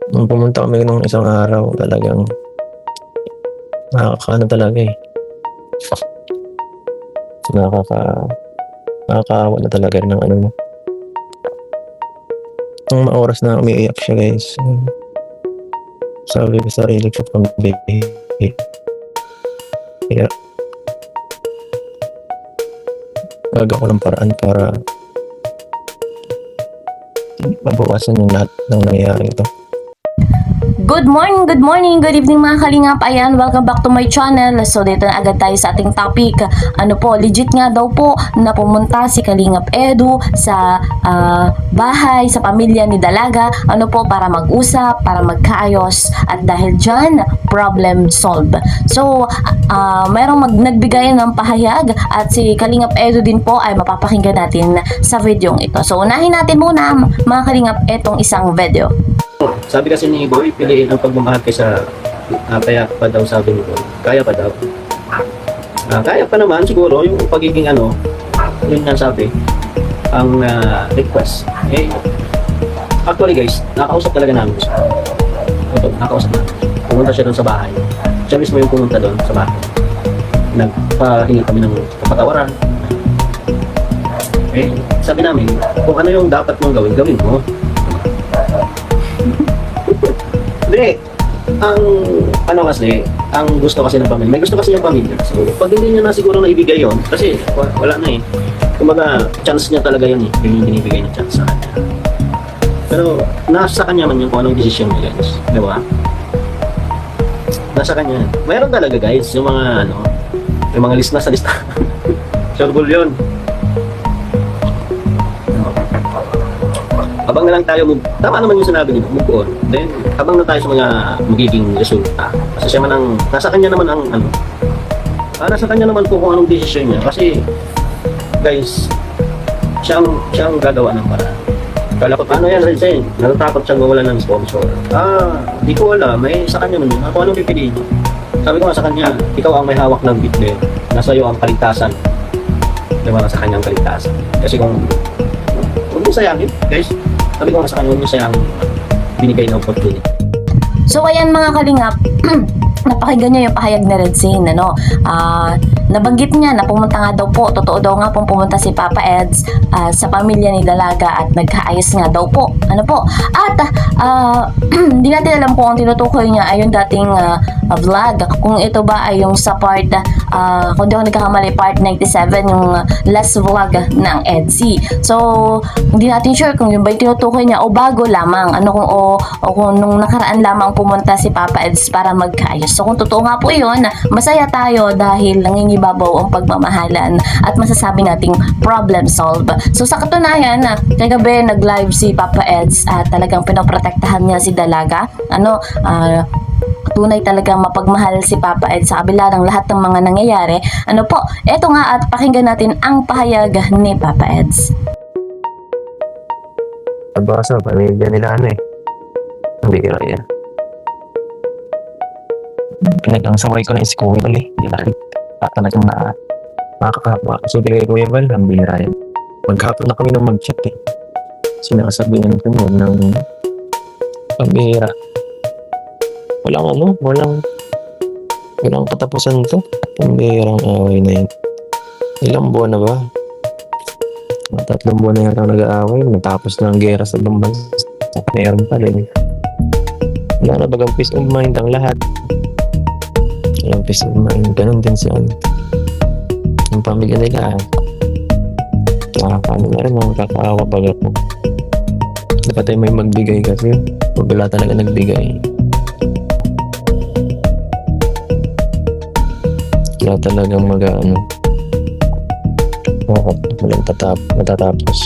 Nung pumunta kami nung isang araw talagang nakakaano talaga, eh, nakaka nakakaawa na talaga rin ng ano mo, nung mga oras na umiiyak siya guys, sabi ko sa sarili ko pambihira gagawa ko ng paraan para mabawasan yung lahat ng nangyayari ito. Good morning, good evening mga kalingap. Ayan, welcome back to my channel. So dito na agad tayo sa ating topic. Ano po, legit nga daw po na pumunta si Kalingap Edu sa bahay, sa pamilya ni Dalaga. Ano po, para mag-usap, para magkaayos. At dahil dyan, problem solved. So, mayroong nagbigay ng pahayag at si Kalingap Edu din po ay mapapakinggan natin sa videong ito. So, unahin natin muna mga kalingap itong isang video. Sabi kasi ni Boy, piliin ang pagmamahal kaysa kaya pa daw, sabi ni Boy. Kaya pa daw. Kaya pa naman siguro yung pagiging ano, yun nga sabi, ang request. Eh, actually guys, nakausap talaga namin siya. Ito, nakausap namin. Pumunta siya doon sa bahay. Siya mismo yung pumunta doon sa bahay. Nagpahingi kami ng kapatawaran. Eh, sabi namin, kung ano yung dapat mong gawin, gawin mo. Hindi. Ang ano kasi, ang gusto kasi ng pamilya, may gusto kasi yung pamilya. So, pag hindi niya na siguro naibigay yon, kasi wala na eh. Kumbaga, chance niya talaga yun eh. Yun yung binibigay ng chance sa kanya. Pero, nasa kanya man yung kung anong desisyon niya guys. Di ba? Nasa kanya. Mayroon talaga guys, yung mga ano, yung mga list na sa lista. Sure goal yun. Habang na lang tayo, tama naman yung sinabi nila, move on. Then, habang na tayo sa mga magiging resulta. Kasi siya man ang, nasa kanya naman ang, ano, nasa kanya naman po kung anong desisyon niya. Kasi, guys, siya ang gagawa ng paraan. Kala ko, ano yan, Rensen? Natatakot siyang mawala ng sponsor. Di ko alam, may sa kanya man yun. Ako anong pipiliin niya? Sabi ko nga sa kanya, ikaw ang may hawak ng bitbit. Nasa iyo ang kaligtasan. Diba, nasa kanyang kaligtasan. Kasi kung, huwag mo sayangin, guys. Sabi ko nga sa kanya, huwag niyo sayang binigay na opportunity. So ayan mga kalingap, napakinggan niyo yung pahayag ni Redzane, ano? Nabanggit niya na pumunta nga daw po, totoo daw nga pong pumunta si Papa Eds sa pamilya ni Dalaga at nagkaayos nga daw po. Ano po? At hindi natin alam kung ang tinutukoy niya ay yung dating vlog. Kung ito ba ay yung sa part, kung di ako nagkakamali, part 97, yung last vlog ng Edsy. So, hindi natin sure kung yung ba yung tinutukoy niya o bago lamang. Ano kung o kung nung nakaraan lamang pumunta si Papa Eds para magkaayos. So, kung totoo nga po yun, masaya tayo dahil nangingibabaw ang pagmamahalan at masasabi nating problem solved. So, sa katunayan, kagabi nag-live si Papa Eds at talagang pinoprotektahan niya si Dalaga. Ano, tunay talagang mapagmahal si Papa Eds sa kabila ng lahat ng mga nangyayari. Ano po, eto nga at pakinggan natin ang pahayag ni Papa Eds. Abasa, pamilya nila ano eh. Hindi kira yan. Talagang saway ko na si Kuya Bal eh. Di ba? Talagang makakakapa. So, kaya Kuya Bal, ang bihira yan. Maghapon na kami nung mag-chat eh. Sinasabihan ko mo ng pambihira. Walang katapusan to. Pambihirang away na yun. Ilang buwan na ba? 3 buwan na yata nag-aaway. Natapos na ang gera sa ibang bansa. Meron pa rin. Wala na bagang peace of mind ang lahat. Walang peace of mind. Ganun din si ano. Yung pamilya nila. Nakakaano na rin. Nakakaawa baga po. Dapat tayo may magbigay kasi. Wala talaga nagbigay. Wala talagang mag-ano. Walang matatapos.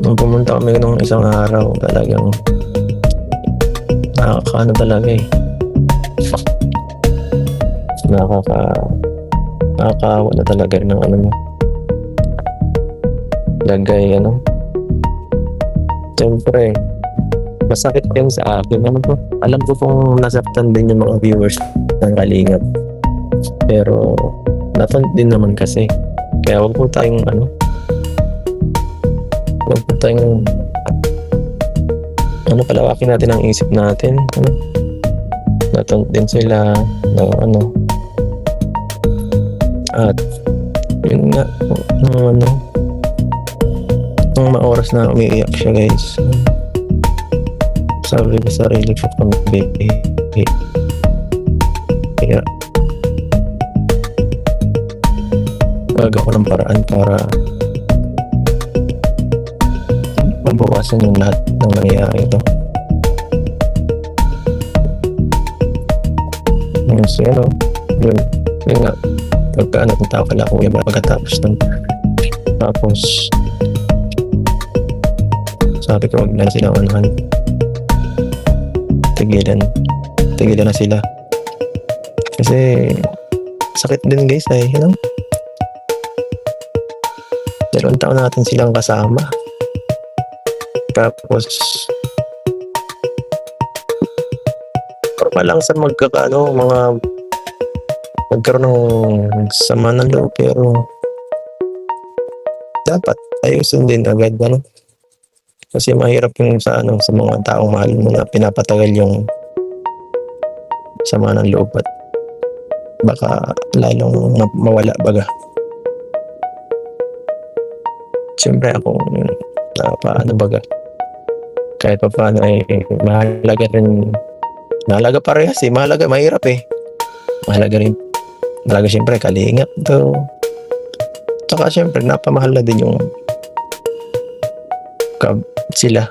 Nung pumunta kami nung isang araw, talagang nakakaano talaga eh. Nakakaawa na talaga rin ng ano mo. Lagay ano. Siyempre, masakit yan sa akin. Ano po? Alam ko kung nasaktan din yung mga viewers ng Kalingap. Pero, dapat din naman kasi. Kaya wag po tayong ano. Wag po tayong palawakin natin ang isip natin. Natunod din sila na at yun nga, nung maoras na umiiyak siya, guys. Sabi ko sa sarili ko, kaya gagawa ko ng paraan para mabawasan yung lahat ng nangyayari ito. So, yun nga, pagka punta ko kala kuya pagkatapos nun. Tapos, sabi ko, wag na sila unahan. Tigilan na sila. Kasi, sakit din guys dalawang taon natin silang kasama. Tapos, normal lang sa magkaroon ng sama ng loob, pero dapat ayusin din agad, kasi mahirap yung sa mga taong mahal mo na pinapatagal yung sama ng loob at baka lalong mawala baga. Siyempre ako baga, kahit pa paano ay mahalaga parehas mahalaga, mahirap mahalaga rin. Mahalaga siyempre kalingap to. Tsaka siyempre napamahal na din yung sila.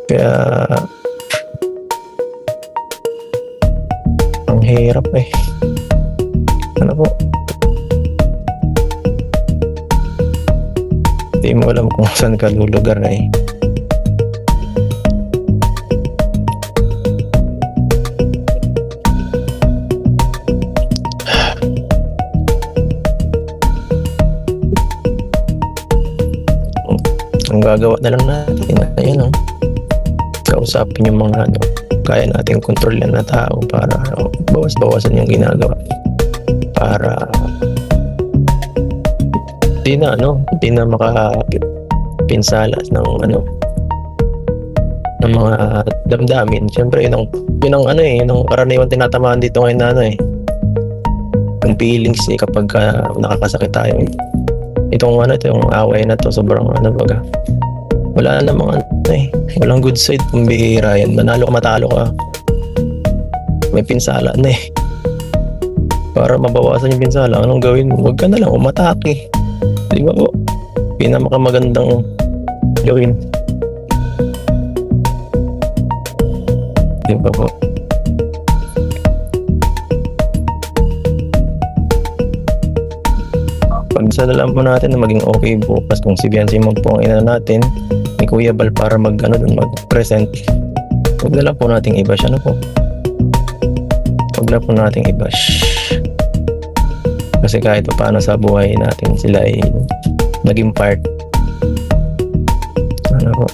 Kaya ang hirap po. Hindi mo alam kung saan ka lulugar Ang gagawa na lang natin kausapin yung mga kaya nating kontrolin na tao para bawas-bawasan yung ginagawa, para di na makapinsala ng ng mga damdamin. Siyempre yun ang karaniwan tinatamaan dito ngayon yung feelings kapag nakakasakit tayo. Itong away na to, sobrang baga. Wala namang walang good side, pambihira yan. Manalo ka, matalo ka. May pinsala Para mabawasan yung pinsala, anong gawin mo? Huwag ka na lang umatake. Di ba po? Pinakamagandang gawin. Di ba po? Pagsa na lang po natin na maging okay bukas kung si Biancy mo po ang ina natin ni Kuya Bal para mag-present. Huwag na lang po nating i-bash. Huwag na po nating i-bash. Kasi kahit pa paano sa buhay natin sila ay naging part. Po.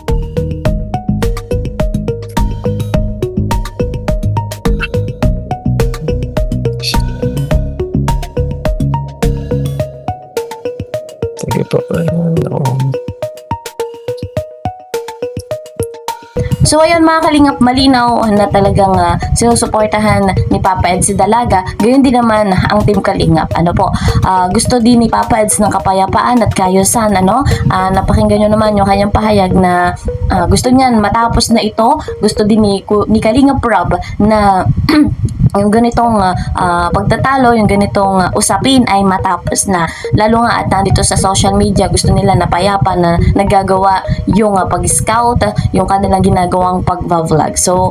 Sige po. So ayun mga kalingap, malinaw na talagang sinusuportahan ni Papa Eds si Dalaga. Gayon din naman ang Team Kalingap. Gusto din ni Papa Eds ng kapayapaan at kaayusan. Napakinggan nyo naman yung kanyang pahayag na gusto niyan matapos na ito. Gusto din ni Kalingap Rob na yung ganitong pagtatalo, yung ganitong usapin ay matapos na. Lalo nga at nandito sa social media, gusto nila na payapa na nagagawa yung pag-scout, yung kanilang ginagawang pag-vlog. So,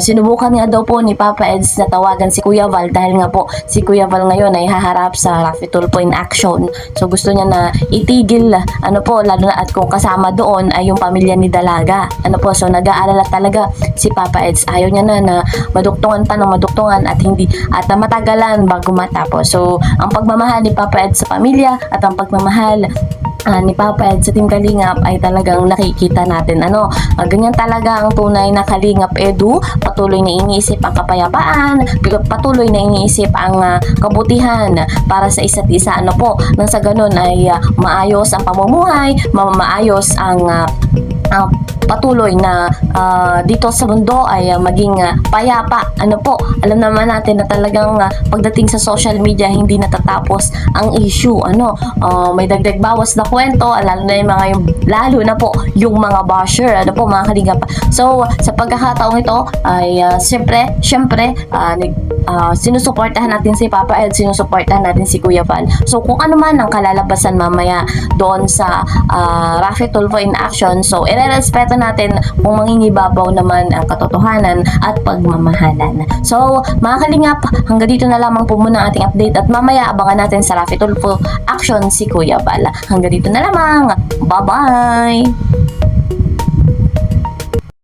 sinubukan nga daw po ni Papa Eds na tawagan si Kuya Val dahil nga po si Kuya Val ngayon ay haharap sa Raffy Tulfo in action. So, gusto niya na itigil, lalo na at kung kasama doon ay yung pamilya ni Dalaga. So nag-aalala talaga si Papa Eds. Ayaw niya na maduktungan pa ng maduktungan at matagalan bago matapos. So, ang pagmamahal ni Papa Eds sa pamilya at ang pagmamahal ni Papa Ed sa Team Kalingap ay talagang nakikita natin ganyan talaga ang tunay na Kalingap Edu. Patuloy na iniisip ang kapayapaan, patuloy na iniisip ang kabutihan para sa isa't isa, nang sa ganun ay maayos ang pamumuhay, maayos ang patuloy na dito sa mundo ay maging payapa. Alam naman natin na talagang pagdating sa social media hindi natatapos ang issue. May dagdag bawas na kwento, lalo na po yung mga basher, mga kalingap. So sa pagkakataong ito ay syempre sinusuportahan natin si Papa Ed, sinusuportahan natin si Kuya Val. So kung ano man ang kalalabasan mamaya doon sa Rafi Tulfo in action, so irerespeto natin kung mangingibabaw naman ang katotohanan at pagmamahalan. So mga kalingap, hanggang dito na lamang po muna ang ating update at mamaya abangan natin sa Rafi Tulfo action si Kuya Val. Hanggang dito na lamang. Bye-bye!